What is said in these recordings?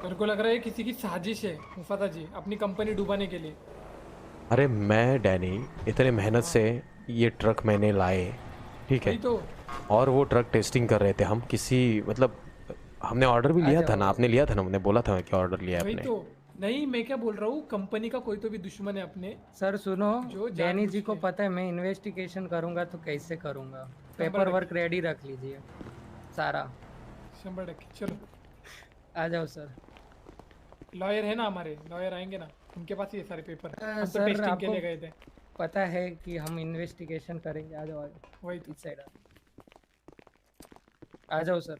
मेरे को लग रहा है किसी की साजिश है मुफादा जी अपनी कंपनी डुबाने के लिए। अरे मैं डैनी इतने मेहनत हाँ से ये ट्रक मैंने लाए, ठीक वही है। तो। और वो ट्रक टेस्टिंग कर रहे थे हम किसी मतलब हमने ऑर्डर भी आ लिया था जाओ। ना, आपने लिया था ना, हमने बोला था क्या ऑर्डर लिया है वही आपने। तो। नहीं मैं क्या बोल रहा हूँ कंपनी का कोई तो भी दुश्मन है अपने सर सुनो, जो डैनी जानबूझ जी को के। पता है मैं इन्वेस्टिगेशन करूंगा तो कैसे करूंगा। शंबर पेपर वर्क टक्के। रेडी रख लीजिए सारा। 100% चलो। आ जाओ सर। लॉयर है ना हमारे लॉयर आएंगे ना उनके पास ये सारे पेपर। हम तो सर टेस्टिंग के आपको लिए गए थे। पता है कि हम इन्वेस्टिगेशन करेंगे। आ जाओ आ जाओ वही तो। इस साइड आ जाओ सर।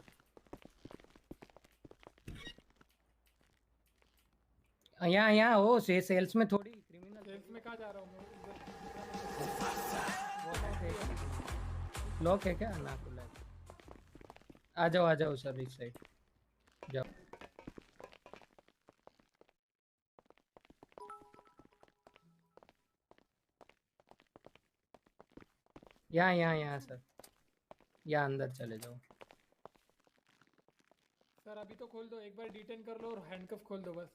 यहाँ यहाँ वो सेल्स में थोड़ी क्रिमिनल सेल्स में कहाँ जा रहा हूँ मैं लॉक है क्या ना खुला है। आ जाओ सर इस साइड जाओ। यहाँ सर, यहाँ अंदर चले जाओ। सर अभी तो खोल दो एक बार डिटेन कर लो और हैंडकफ खोल दो बस।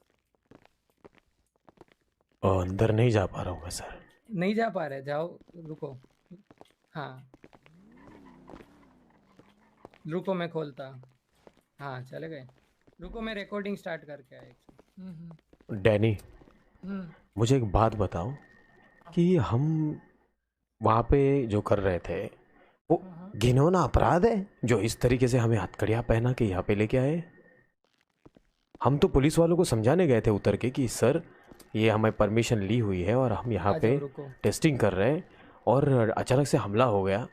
अंदर नहीं जा पा रहा हूँ मैं सर। नहीं जा पा रहे, जाओ रुको। हाँ रुको मैं खोलता। हाँ चले गए। रुको मैं रिकॉर्डिंग स्टार्ट करके आया एक सेकंड। डैनी हम्म। मुझे एक बात बताओ कि हम वहाँ पे जो कर रहे थे वो हाँ हाँ। घिनौना अपराध है जो इस तरीके से हमें हथकड़ियाँ पहना के यहाँ पे लेके आए। हम तो पुलिस वालों को समझाने गए थे उतर के कि सर ये हमें परमिशन ली हुई है और हम यहाँ आ पे जाओ रुको। टेस्टिंग कर रहे हैं, और अचानक से हमला हो गया।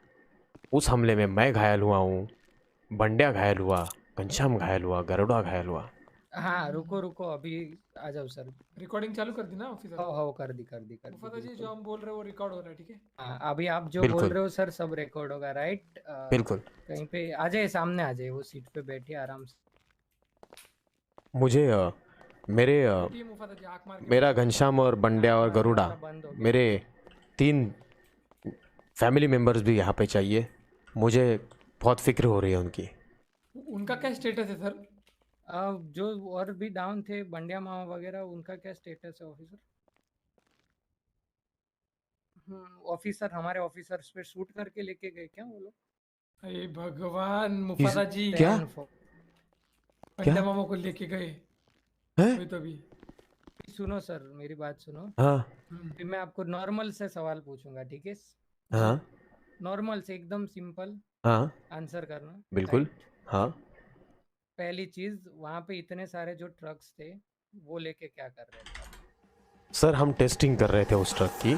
उस हमले में मैं घायल हुआ हूँ, बंड्या घायल हुआ, घनश्याम घायल हुआ, गरुड़ा घायल हुआ। हाँ रुको रुको अभी। आ जाओ सर। रिकॉर्डिंग चालू कर दी ना ऑफिसर। हो कर दी मुफादा जी जो बिल्कुल। हम बोल रहे हैं वो रिकॉर्ड हो रहा है ठीक है। हाँ अभी आप जो बोल बिल्कुल रहे हो सर सब रिकॉर्ड होगा राइट। बिल्कुल। कहीं पे आ जाए, सामने आ जाए, वो सीट पे बैठिए आराम से। मुझे मेरे बैठिए मुफादा जी आँख मार के मेरा बैठिए। घनश्याम और बंड्या और गरुड़ा, हमारा बंद हो गया। मेरे 3 फैमिली मेम्बर्स भी यहाँ पे चाहिए। मुझे बहुत फिक्र हो रही है उनकी। उनका क्या स्टेटस है सर। जो और भी डाउन थे बंडिया मामा वगैरह, उनका क्या स्टेटस है ऑफिसर? ऑफिसर हमारे ऑफिसर्स पे शूट करके लेके गए क्या वो लोग? अरे भगवान इस मुफादा जी। क्या क्या पंडा मामा को लेके गए। है? वही तो अभी। सुनो सर मेरी बात सुनो। हाँ फिर मैं आपको नॉर्मल से सवाल पूछूंगा, ठीक है? हाँ नॉर्मल से एकदम सिंपल हाँ आंसर करना। बिल्कुल। राइट। हाँ पहली चीज, वहां पे इतने सारे जो ट्रक्स थे वो लेके क्या कर रहे थे आप? सर हम टेस्टिंग कर रहे थे उस ट्रक की।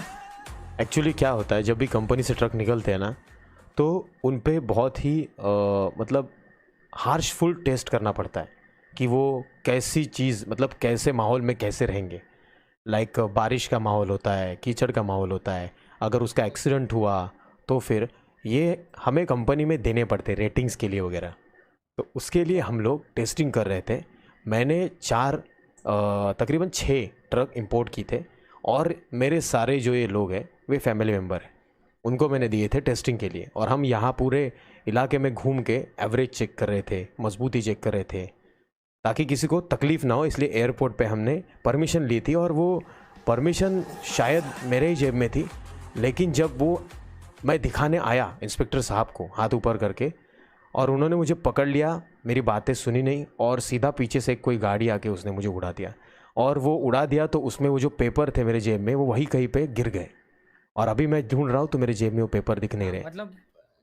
एक्चुअली क्या होता है जब भी कंपनी से ट्रक निकलते हैं ना, तो उन पे बहुत ही मतलब हार्शफुल टेस्ट करना पड़ता है कि वो कैसी चीज़, मतलब कैसे माहौल में कैसे रहेंगे। लाइक बारिश का माहौल होता है, कीचड़ का माहौल होता है, अगर उसका एक्सीडेंट हुआ तो फिर ये हमें कंपनी में देने पड़ते रेटिंग्स के लिए वगैरह। तो उसके लिए हम लोग टेस्टिंग कर रहे थे। मैंने 4 तकरीबन 6 ट्रक इंपोर्ट किए थे, और मेरे सारे जो ये लोग हैं वे फैमिली मेम्बर हैं, उनको मैंने दिए थे टेस्टिंग के लिए। और हम यहाँ पूरे इलाके में घूम के एवरेज चेक कर रहे थे, मजबूती चेक कर रहे थे, ताकि किसी को तकलीफ़ ना हो। इसलिए एयरपोर्ट पे हमने परमिशन ली थी, और वो परमिशन शायद मेरे ही जेब में थी। लेकिन जब वो मैं दिखाने आया इंस्पेक्टर साहब को हाथ ऊपर करके, और उन्होंने मुझे पकड़ लिया, मेरी बातें सुनी नहीं, और सीधा पीछे से कोई गाड़ी आके उसने मुझे उड़ा दिया। और वो उड़ा दिया तो उसमें वो जो पेपर थे मेरे जेब में वो वहीं कहीं पे गिर गए, और अभी मैं ढूंढ रहा हूँ तो मेरे जेब में वो पेपर दिख नहीं रहे। मतलब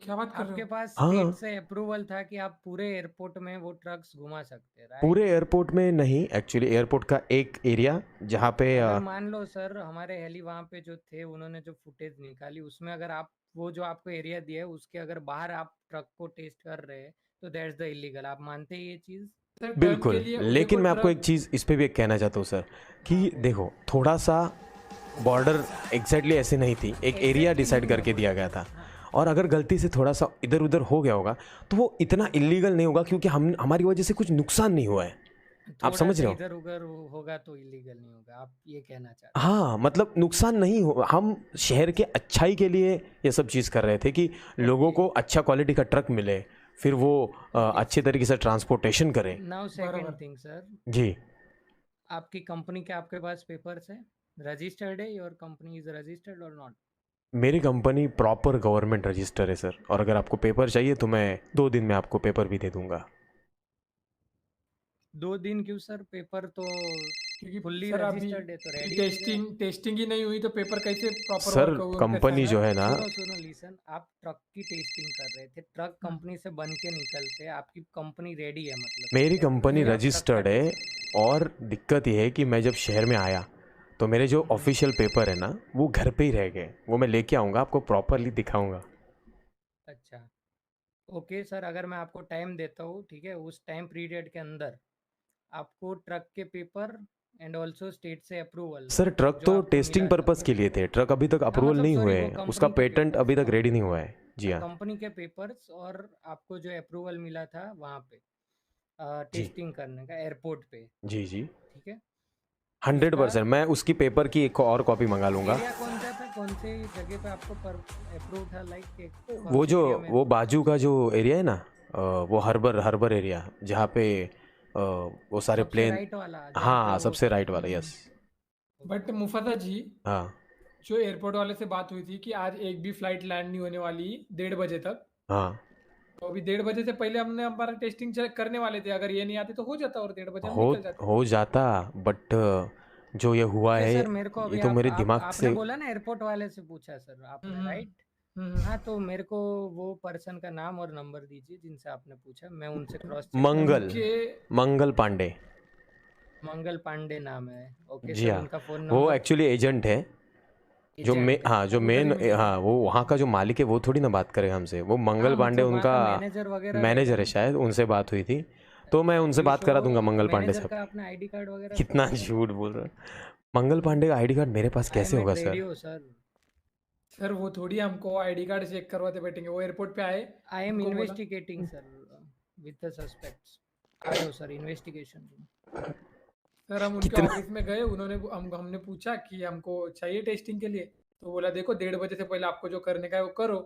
क्या बात कर रहे आपके हो। पास हाँ स्टेट से अप्रूवल था कि आप पूरे एयरपोर्ट में वो ट्रक्स घुमा सकते हैं, राइट? पूरे एयरपोर्ट में नहीं, एक्चुअली एयरपोर्ट का एक एरिया जहाँ पे अगर मान लो सर हमारे हेली वहाँ पे जो थे उन्होंने जो फुटेज निकाली उसमें अगर आप वो जो आपको एरिया दिया है उसके अगर बाहर आप ट्रक को टेस्ट कर रहे हैं तो दैट्स द इलीगल। आप मानते हैं ये चीज़? सर टर्न के बिल्कुल। लिए लेकिन उदयपुर मैं आपको एक ट्रक। चीज़ इस पे भी एक कहना चाहता हूँ सर, कि हाँ देखो थोड़ा सा बॉर्डर एग्जैक्टली ऐसे नहीं थी, एक एरिया एग्जैक्टली डिसाइड नहीं करके होगा दिया सर। गया था। हाँ और अगर गलती से थोड़ा सा इधर उधर हो गया होगा तो वो इतना इलीगल नहीं होगा, क्योंकि हम हमारी वजह से कुछ नुकसान नहीं हुआ है। आप थोड़ा समझ सा रहे हो? इधर उधर होगा तो इलीगल नहीं होगा, आप ये कहना चाहते हाँ मतलब नुकसान नहीं हो, हम शहर के अच्छाई के लिए ये सब चीज़ कर रहे थे कि हैं? लोगों ओके। को अच्छा क्वालिटी का ट्रक मिले, फिर वो अच्छे तरीके से ट्रांसपोर्टेशन करे। नाउ बराबर। सेकंड थिंग सर, जी आपकी कंपनी के आपके पास पेपर्स है, रजिस्टर्ड है, योर कंपनी इज रजिस्टर्ड और नॉट? मेरी कंपनी प्रॉपर गवर्नमेंट रजिस्टर है सर, और अगर आपको पेपर चाहिए तो मैं 2 दिन में आपको पेपर भी दे दूंगा। 2 दिन क्यों सर? पेपर तो क्योंकि फुल्ली सर अभी रजिस्टर्ड है तो रेडी टेस्टिंग ही नहीं हुई तो पेपर कैसे प्रॉपर सर वर्क होगा कंपनी जो है ना, सुनो लिसन, आप ट्रक की टेस्टिंग कर रहे थे, ट्रक कंपनी से बन के निकलते, आपकी कंपनी रेडी है मतलब? मेरी ठीक है? कंपनी फिर आप ट्रक का रजिस्टर्ड है। टेस्टिंग। और दिक्कत यह है कि मैं जब शहर में आया तो मेरे जो ऑफिशियल पेपर है ना वो घर पे ही रह गए। वो मैं लेके आऊँगा, आपको प्रॉपरली दिखाऊंगा। अच्छा ओके सर, अगर मैं आपको टाइम देता हूँ, ठीक है, उस टाइम पीरियड के अंदर आपको ट्रक के पेपर एंड ऑल्सो स्टेट से अप्रूवल सर ट्रक जो तो आपको टेस्टिंग मिला था, पर्पस के लिए थे, ट्रक अभी तक अप्रूवल मतलब नहीं सॉरी हुए वो हैं, कंपनी उसका के पेटेंट पेपर्स, अभी तक रेडी नहीं हुआ है। जी हाँ कंपनी के पेपर्स, और आपको जो अप्रूवल मिला था वहाँ पे जी टेस्टिंग करने का एयरपोर्ट पे, जी जी ठीक है? 100%। मैं उसकी पेपर की एक और कॉपी मंगा लूँगा। एरिया कौन सा था, कौन से जगह पे आपको अप्रूव था, लाइक वो जो वो बाजू का जो एरिया है ना, वो हर्बर एरिया जहाँ पे वो सारे सबसे प्लेन। राइट वाला जहाँ पे हाँ वो सबसे था? राइट वाला, यस। बट मुफद्दल जी, हाँ जो एयरपोर्ट वाले से बात हुई थी कि आज एक भी फ्लाइट लैंड नहीं होने वाली 1:30 बजे तक, हाँ तो अभी 1:30 बजे से पहले हमने हमारा टेस्टिंग करने वाले थे। अगर ये नहीं आती तो हो जाता और 1:30 बजे हम हो निकल जाते। हो जाता। बट जो ये हुआ ओके है सर, मेरे को ये अभी तो मेरे दिमाग आपने से। बोला ना एयरपोर्ट वाले से पूछा सर आपने, हम्म, राइट? हम्म। हाँ, तो मेरे को वो पर्सन का नाम और नंबर दीजिए जिनसे आपने पूछा, मैं उनसे क्रॉस चेक मंगल उनके मंगल पांडे। मंगल पांडे नाम है, ओके जी सर, हाँ, उनका फोन वो नंबर? एक्चुअली एजेंट है। जो एजेंट है, हाँ जो उधर मेन, ही मिलेगा। हाँ वो वहाँ का जो मालिक है वो थोड़ी ना बात करे हमसे। वो मंगल हाँ पांडे मतलब वहाँ उनका का मैनेजर वगैरह रहेगा मैनेजर है ना? शायद, उनसे बात हुई थी। तो मैं उनसे यू बात करा श्योर? दूंगा मंगल पांडे मैनेजर से। का अपना आईडी कार्ड वगैरह सब कितना होगा ना? झूठ बोल रहे हैं। मंगल पांडे का आईडी कार्ड मेरे पास आई कैसे एम एट होगा सर? Radio sir. सर वो थोड़ी हमको आईडी कार्ड चेक करवाते बैठेंगे। वो एयरपोर्ट पे आए, आई एम हमको बोला investigating sir with the suspects. आ जाओ सर इन्वेस्टिगेशन। सर हम उनके कितना ऑफिस में गए, उन्होंने हमने पूछा कि हमको चाहिए टेस्टिंग के लिए, तो बोला देखो 1:30 बजे से पहले आपको जो करने का है वो करो।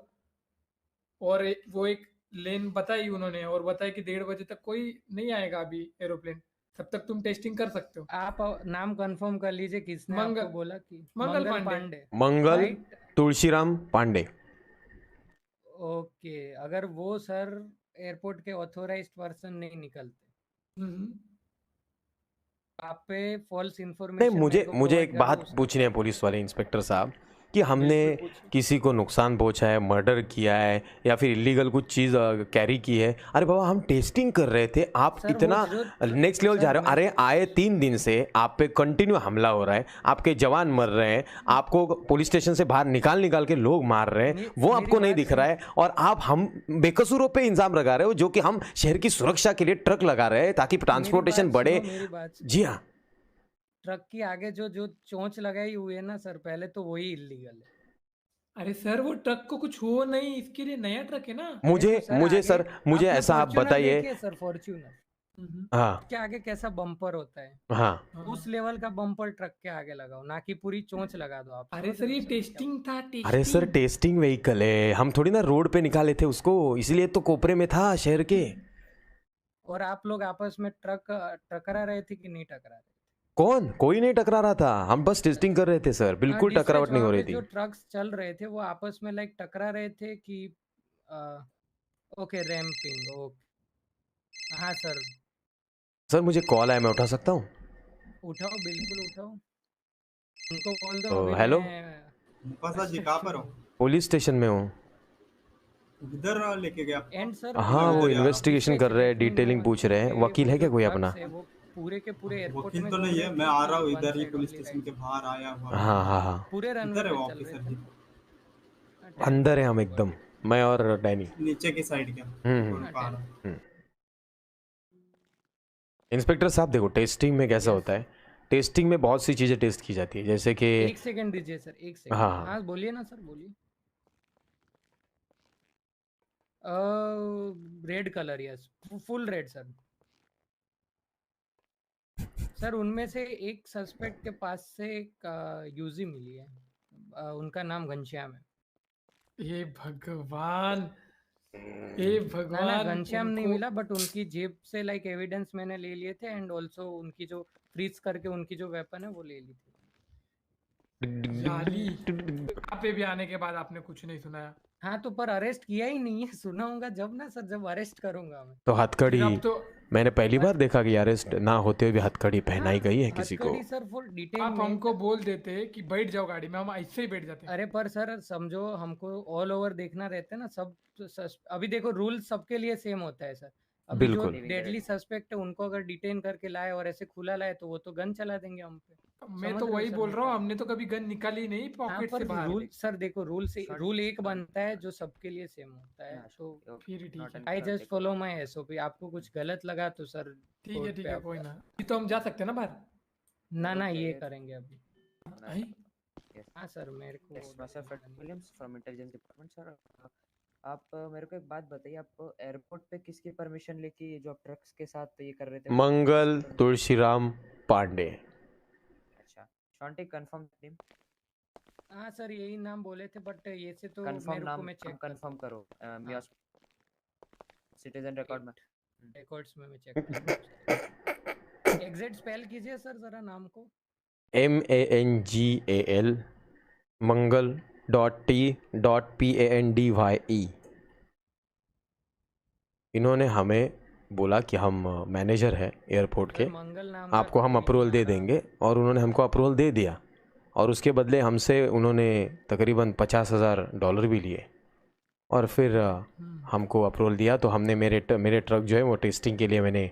और वो एक लेन बताई उन्होंने, और बताया कि 1:30 बजे तक कोई नहीं आएगा अभी एरोप्लेन, तब तक तुम टेस्टिंग कर सकते हो। आप नाम कंफर्म कर लीजिए, किसने आपको मंगल बोला कि मंगल मंगल पांडे। पांडे, मंगल राइट? तुलसीराम पांडे। ओके, अगर वो सर एयरपोर्ट के ऑथोराइज्ड पर्सन नहीं निकलते, हम्म। आप पे फॉल्स नहीं, इंफॉर्मेशन मेरे मुझे को मुझे प्रोवाइड एक करना हो बात पूछनी सकता है है? पुलिस वाले इंस्पेक्टर साहब, कि हमने बिल्कुल पूछिए। किसी को नुकसान पहुंचा है, मर्डर किया है, या फिर इलीगल कुछ चीज़ कैरी की है? अरे बाबा हम टेस्टिंग कर रहे थे, आप सर वो इतना जो नेक्स्ट लेवल जा सर रहे हो। मेरे अरे को आए 3 दिन से आप पे कंटिन्यू हमला हो रहा है, आपके जवान मर रहे हैं, आपको पुलिस स्टेशन से बाहर निकाल निकाल के लोग मार रहे हैं, वो मेरी आपको नहीं बात दिख रहा है। और आप हम बेकसूरों पे इल्जाम लगा रहे हो, जो कि हम शहर की सुरक्षा के लिए ट्रक लगा रहे हैं ताकि ट्रांसपोर्टेशन बढ़े। मेरी बात सुनो। जी हाँ ट्रक की आगे जो जो चोंच लगाई हुई है ना सर, पहले तो वही इलीगल है। अरे सर वो ट्रक को कुछ हो नहीं, इसके लिए नया ट्रक है ना। अरे मुझे तो सर मुझे आगे सर मुझे आपने ऐसा आप फॉर्च्यूनर बताइए। देखी है सर? फॉर्च्यूनर हम्म। हाँ उसके आगे कैसा बम्पर होता है, हाँ हाँ। उस लेवल का बम्पर ट्रक के आगे लगाओ, ना कि पूरी चोंच लगा दो। आप अरे समझ सर रहे ये हो सर मैं क्या टेस्टिंग था, अरे सर टेस्टिंग। टेस्टिंग व्हीकल है, हम थोड़ी ना रोड पे निकाले थे उसको, इसलिए तो कोपरे में था शहर के। बोल? और आप लोग आपस में टकरा रहे थे कि नहीं टकरा रहे थे? कौन? कोई नहीं टकरा रहा था, हम बस टेस्टिंग कर रहे थे सर, बिल्कुल डिस्पैच टकरावट नहीं वहाँ हो रही पे थी। जो ट्रक्स चल रहे थे वो आपस में लाइक टकरा रहे थे कि ओके रैम्पिंग? ओके हाँ सर, सर मुझे कॉल आया, मैं उठा सकता हूँ? उठाओ बिल्कुल उठाओ, उनको बोल दो अभी हेलो, मैं मुफासा जी कहाँ पर हो? पुलिस स्टेशन में हूँ। इधर लेके गया? एंड सर हाँ मैं वो इधर ही आ रहा हूँ। इन्वेस्टिगेशन कर रहे हैं, डिटेलिंग पूछ रहे हैं। वकील है क्या कोई अपना? वो पूरे के पूरे एयरपोर्ट वकील में तो घूम नहीं रहे है, थे मैं आ रहा कि हूँ वन इधर ही साइड पुलिस ओनली स्टेशन के राइट? बाहर आया हुआ हाँ हूँ। हाँ हाँ, पूरे रनवे इधर है पे वो चल रहे ऑफिसर थे जी, ना? अंदर है हम एकदम, मैं और डैनी। नीचे की साइड क्या? हम्म। रुको, आ रहा हूँ। इंस्पेक्टर साहब देखो, टेस्टिंग में कैसा Yes. होता है, टेस्टिंग में बहुत सी चीज़ें टेस्ट की जाती है, जैसे कि एक सेकंड दीजिए सर, एक सेकंड। हाँ। हाँ बोलिए ना सर, बोलिए। Red colour, yes, full red sir. Sir उनमें से एक सस्पेक्ट के पास से एक यूजी मिली है, उनका नाम घनश्याम है। ये भगवान, ए ना भगवान घनश्याम नहीं उनको मिला, बट उनकी जेब से लाइक एविडेंस मैंने ले लिए थे, एंड ऑल्सो उनकी जो फ्रीज करके उनकी जो वेपन है वो ले ली थी। यारी यहाँ पे भी आने के बाद आपने कुछ नहीं सुनाया। हाँ तो पर अरेस्ट किया ही नहीं है, सुनाऊंगा जब ना सर, जब अरेस्ट करूंगा मैं। तो हथकड़ी फिर अब तो मैंने पहली बार देखा कि अरेस्ट ना होते हुए भी हथकड़ी पहनाई गई है किसी को। हथकड़ी सर फुल आप डिटेनमेंट। हमको बोल देते कि बैठ जाओ गाड़ी में, हम ऐसे ही बैठ जाते। अरे पर सर समझो, हमको ऑल ओवर देखना रहता है ना सब। अभी देखो रूल सबके लिए सेम होता है सर। अभी जो बिल्कुल। डेडली सस्पेक्ट है उनको अगर डिटेन करके लाए और ऐसे खुला लाए तो वो तो गन चला देंगे हम पे। मैं समझ तो रहे हो वही सर बोल मैं रहा हूँ, क्या? हमने तो कभी गन निकाली नहीं हाँ पॉकेट से पर बाहर। रूल सर देखो, रूल एक बनता है जो सबके लिए सेम होता है, तो फिर ठीक है, I just follow my SOP. आपको कुछ गलत लगा तो सर ठीक है कोर्ट ठीक पे है, आप कोई ना। अभी तो हम जा सकते हैं ना बाहर। ना ये करेंगे अभी। आई हाँ सर मेरे को Yes, myself Fred Williams from Intelligence Department, sir. आप मेरे को एक बात बताइए, आप एयरपोर्ट पे किसकी परमिशन लेके ये जो आप ट्रक्स के साथ ये कर रहे थे मंगल तुलसीराम पांडे। अच्छा, शॉन्टी कंफर्म नेम, हाँ सर यही नाम बोले थे, बट ये से तो कंफर्म मेरे को नाम मैं चेक कंफर्म करो मेरा सिटीजन रिकॉर्ड में। रिकॉर्ड्स में मैं चेक करूंगा। एग्जैक्ट स्पेल कीजिए सर जरा नाम को। MANGAL mangal.T.PANDYE। इन्होंने हमें बोला कि हम मैनेजर है एयरपोर्ट के, सर मंगल नाम आपको का हम कोई अप्रूवल दे हमारा- देंगे, और उन्होंने हमको अप्रूवल दे दिया। और उसके बदले हमसे उन्होंने तकरीबन $50,000 भी लिए, और फिर हमको अप्रूवल दिया। तो हमने मेरे ट्रक जो है वो टेस्टिंग के लिए मैंने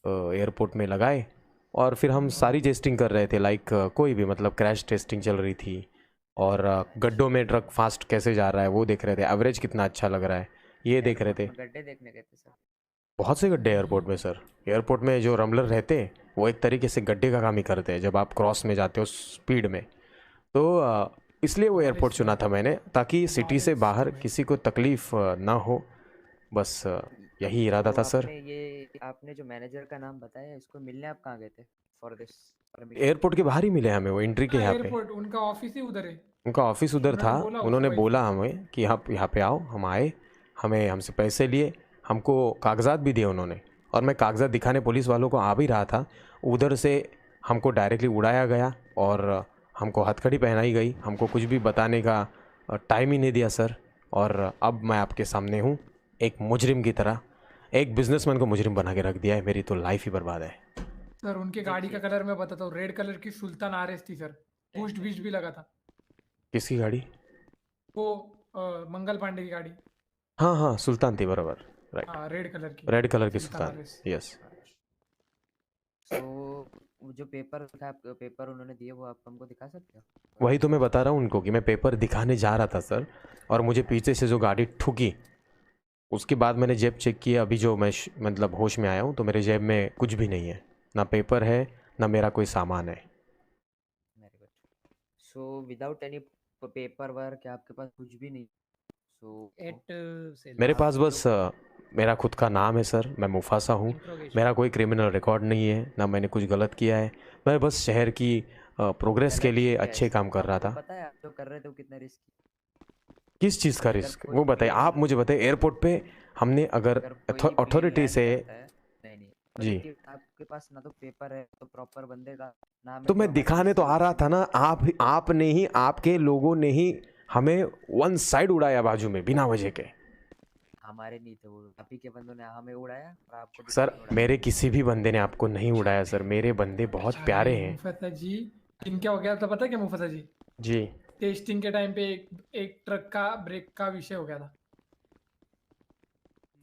एयरपोर्ट में लगाए, और फिर हम सारी टेस्टिंग कर रहे थे, लाइक कोई भी मतलब क्रैश टेस्टिंग चल रही थी, और गड्ढों में ट्रक फास्ट कैसे जा रहा है वो देख रहे थे, एवरेज कितना अच्छा लग रहा है ये देख रहे थे। गड्ढे देखने गए थे सर? बहुत से गड्ढे एयरपोर्ट में सर। एयरपोर्ट में जो रमलर रहते हैं वो एक तरीके से गड्ढे का काम ही करते हैं जब आप क्रॉस में जाते हो स्पीड में। तो इसलिए वो एयरपोर्ट चुना था मैंने, ताकि सिटी से बाहर किसी को तकलीफ़ ना हो, बस यही इरादा था सर। आपने जो मैनेजर का नाम बताया, इसको मिलने आप कहाँ गए थे फॉर दिस? एयरपोर्ट के बाहर ही मिले हमें, वो एंट्री के यहाँ पे। एयरपोर्ट उनका ऑफिस ही उधर है। उनका ऑफिस उधर था। उन्होंने बोला हमें कि आप यहाँ पे आओ। हम आए, हमसे पैसे लिए, हमको कागजात भी दिए उन्होंने, और मैं कागजात दिखाने पुलिस वालों को आ भी रहा था, उधर से हमको डायरेक्टली उड़ाया गया और हमको हथकड़ी पहनाई गई। हमको कुछ भी बताने का टाइम ही नहीं दिया सर। और अब मैं आपके सामने हूँ एक मुजरिम की तरह। एक बिजनेसमैन को मुजरिम बना के रख दिया है, मेरी तो लाइफ ही बर्बाद है सर। उनके गाड़ी का कलर मैं बताता हूँ, रेड कलर की सुल्तान आरएस थी सर, बूस्ट बीस्ट भी लगा था। किसकी गाड़ी? वो मंगल पांडे की गाड़ी। हाँ सुल्तान थी, बराबर, राइट। हाँ रेड कलर की, रेड कलर की सुल्तान, यस। तो जो पेपर उन्होंने दिए वो आप हमको दिखा सकते हो? वही तो मैं बता रहा हूँ उनको कि मैं पेपर दिखाने जा रहा था सर, और मुझे पीछे से जो गाड़ी ठुकी, उसके बाद मैंने जेब चेक किया। अभी जो मैं मतलब होश में आया हूँ तो मेरे जेब में कुछ भी नहीं है, ना पेपर है ना मेरा कोई सामान है। Very good. So without any paper work आपके पास कुछ भी नहीं? मेरे पास बस मेरा खुद का नाम है सर, मैं मुफासा हूँ। मेरा कोई क्रिमिनल रिकॉर्ड नहीं है, ना मैंने कुछ गलत किया है। मैं बस शहर की प्रोग्रेस के लिए अच्छे काम कर रहा था। पता है आप जो कर रहे थे वो कितना रिस्क? किस चीज़ का रिस्क वो बताइए आप मुझे। बताइए एयरपोर्ट पे हमने अगर अथॉरिटी से नहीं जी, आपके पास ना तो पेपर है तो प्रॉपर बंदे का नाम है, तो मैं दिखाने तो आ रहा था ना। आपने ही, आपके लोगों ने ही हमें वन साइड उड़ाया बाजू में बिना वजह के। हमारे नहीं थे वो, आप ही के बंदों ने हमें उड़ाया और आपको सर मेरे किसी भी बंदे ने आपको नहीं उड़ाया सर, मेरे बंदे बहुत प्यारे हैं। मुफस्सा जी, इनका हो गया था पता है क्या मुफस्सा जी? जी, टेस्टिंग के टाइम पे एक ट्रक का ब्रेक का विषय हो गया था,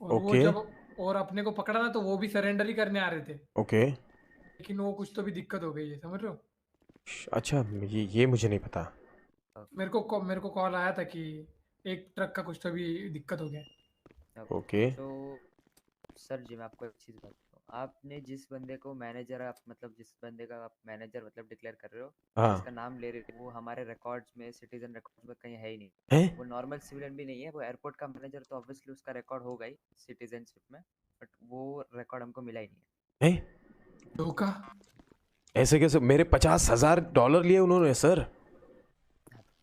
और वो जब और अपने को पकड़ा ना तो वो भी सरेंडर ही करने आ रहे थे। ओके, लेकिन वो कुछ तो भी दिक्कत हो गई है, समझ रहे हो? अच्छा ये मुझे नहीं पता। मेरे को कॉल आया था कि एक ट्रक का कुछ तो भी दिक्कत हो गया। ओके। तो सर जी मैं आपको एक चीज़ बताता हूँ, आपने जिस बंदे को मैनेजर, आप मतलब जिस बंदे का आप मैनेजर मतलब डिक्लेयर कर रहे हो, हाँ, जिसका नाम ले रहे थे, वो हमारे रिकॉर्ड्स में, सिटीजन रिकॉर्ड्स में कहीं है ही नहीं है? वो नॉर्मल सिविलियन भी नहीं है, वो एयरपोर्ट का मैनेजर, तो ऑब्वियसली उसका रिकॉर्ड होगा ही सिटीजनशिप में, बट वो रिकॉर्ड हमको मिला ही नहीं है। धोखा? ऐसे कैसे? मेरे $50,000 लिए उन्होंने सर।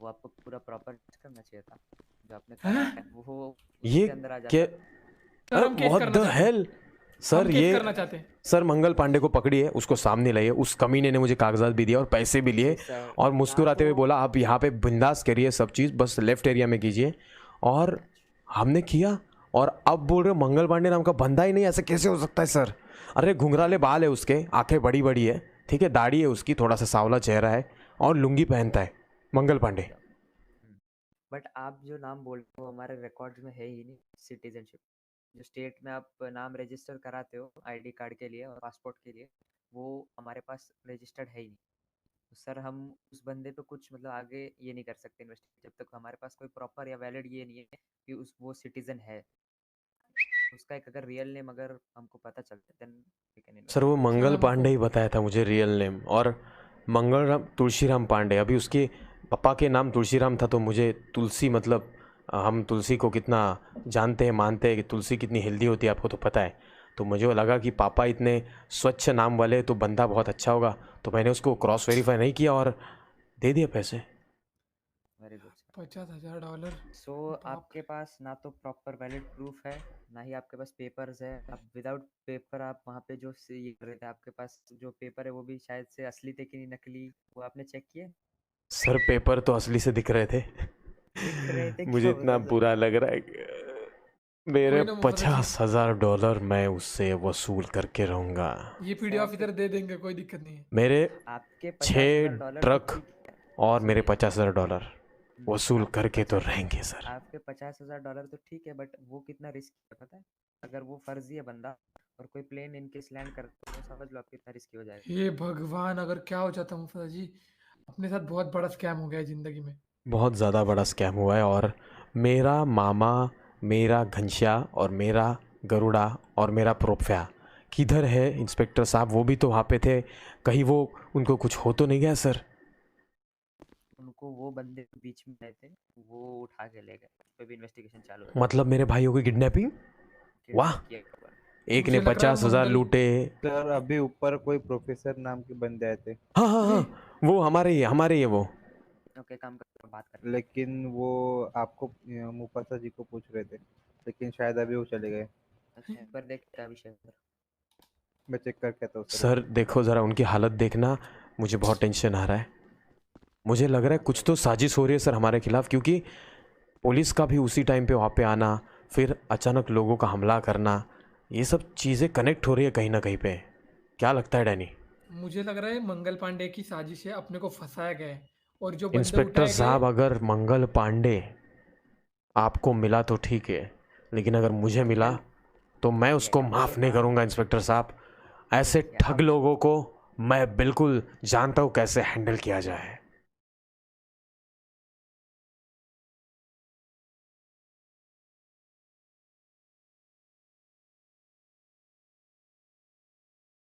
वो आपको पूरा प्रॉपर करना चाहिए था जो आपने कहा है, वो ये उसके अंदर आ जाता क्या? है। सर अरे हम केस व्हाट करना द चाहते हैं, हेल हम सर केस ये करना चाहते हैं। सर मंगल पांडे को पकड़िए, उसको सामने लाइए। उस कमीने ने मुझे कागजात भी दिया और पैसे भी लिए सर और ना मुस्कुराते हुए तो बोला आप यहाँ पे बिंदास करिए सब चीज़, बस लेफ्ट एरिया में कीजिए। और हमने किया और अब बोल रहे हो मंगल पांडे नाम का बंदा ही नहीं, ऐसे कैसे हो सकता है सर? अरे घुंघराले बाल है उसके, आंखें बड़ी बड़ी है, ठीक है, दाढ़ी है उसकी, थोड़ा सा सांवला चेहरा है और लुंगी पहनता है मंगल पांडे। बट आप जो नाम बोल रहे हो हमारे रिकॉर्ड्स में है ही नहीं। सिटीजनशिप जो स्टेट में आप नाम रजिस्टर कराते हो आईडी कार्ड के लिए और पासपोर्ट के लिए, वो हमारे पास रजिस्टर्ड है ही नहीं। तो सर हम उस बंदे पे कुछ मतलब आगे ये नहीं कर सकते इन्वेस्टिगेट जब तक हमारे पास कोई प्रॉपर या वैलिड ये नहीं है कि उस वो सिटीजन है। उसका एक अगर रियल नेम अगर हमको पता चलता देन वी कैन सर वो इन्वेस्टिगेट। मंगल हमको पांडे ही बताया था मुझे रियल नेम, और मंगल तुलसीराम पांडे। अभी उसके पापा के नाम तुलसीराम था तो मुझे तुलसी मतलब हम तुलसी को कितना जानते हैं, मानते हैं कि तुलसी कितनी हेल्दी होती है, आपको तो पता है। तो मुझे लगा कि पापा इतने स्वच्छ नाम वाले तो बंदा बहुत अच्छा होगा, तो मैंने उसको क्रॉस वेरीफाई नहीं किया और दे दिया पैसे। Very good sir. $50,000। सो बाप आपके पास ना तो प्रॉपर वैलिड प्रूफ है, ना ही आपके पास पेपर्स है। आप विदाउट पेपर आप वहाँ पे जो ये कर रहे थे, आपके पास जो पेपर है वो भी शायद से असली थे कि नहीं नकली, वो आपने चेक किया? सर पेपर तो असली से दिख रहे थे। दिख रहे थे मुझे क्या इतना बोला सर? बुरा लग रहा है मेरे कोई ना मुफद्दल जी, $50,000 मैं उससे वसूल करके रहूंगा। ये सर पीडीएफ आपके इधर दे देंगे, कोई दिक्कत नहीं है। मेरे आपके 6 $50,000 तो ट्रक ठीक है। और मेरे सुनिए, $50,000 वसूल आपके करके तो 50 रहेंगे सर। आपके $50,000 तो ठीक है, बट वो कितना रिस्क है पता है? अगर वो फर्जी है बंदा और कोई प्लेन इनकेस लैंड करता है तो समझ लो आप कितना रिस्की हो जाएगा। हे भगवान, अगर क्या हो जाता मुफद्दल जी, अपने साथ बहुत बड़ा स्कैम हो गया है जिंदगी में। बहुत ज़्यादा बड़ा स्कैम हुआ है, और मेरा मामा, मेरा घनश्या और मेरा गरुड़ा और मेरा प्रोप्फिया किधर है इंस्पेक्टर साहब? वो भी तो वहाँ पे थे, कहीं वो उनको कुछ हो तो नहीं गया सर? उनको वो बंदे बीच में आए थे, वो उठा के ले गए। उस पे भी इन्वेस्टिगेशन चालू है। मतलब मेरे भाइयों की किडनैपिंग? वाह, किडनैप किया गया। एक मुझे ने लग रहा है 50,000 मंगल लूटे। सर अभी ऊपर कोई प्रोफेसर नाम के बंदे आए थे, हाँ हाँ अरे हाँ, वो हमारे ही है वो। ओके, काम कर बात कर। लेकिन वो आपको मुफासा जी को पूछ रहे थे, लेकिन शायद अभी वो चले गए। अच्छा एक बार देख क्या विषय है सर। मैं चेक करके आता हूँ सर देखो ज़रा उनकी हालत देखना, मुझे बहुत टेंशन आ रहा है। मुझे लग रहा है कुछ तो साजिश हो रही है सर हमारे खिलाफ, क्योंकि पुलिस का भी उसी टाइम पे वहाँ पे आना, फिर अचानक लोगों का हमला करना, ये सब चीज़ें कनेक्ट हो रही है कहीं ना कहीं पे। क्या लगता है डैनी? मुझे लग रहा है मंगल पांडे की साजिश है, अपने को फंसाया गया है, और जो बंदे इंस्पेक्टर उठाए गए। साहब अगर मंगल पांडे आपको मिला तो ठीक है, लेकिन अगर मुझे मिला तो मैं उसको माफ़ नहीं करूँगा इंस्पेक्टर साहब। ऐसे ठग लोगों को मैं बिल्कुल जानता हूँ कैसे हैंडल किया जाए।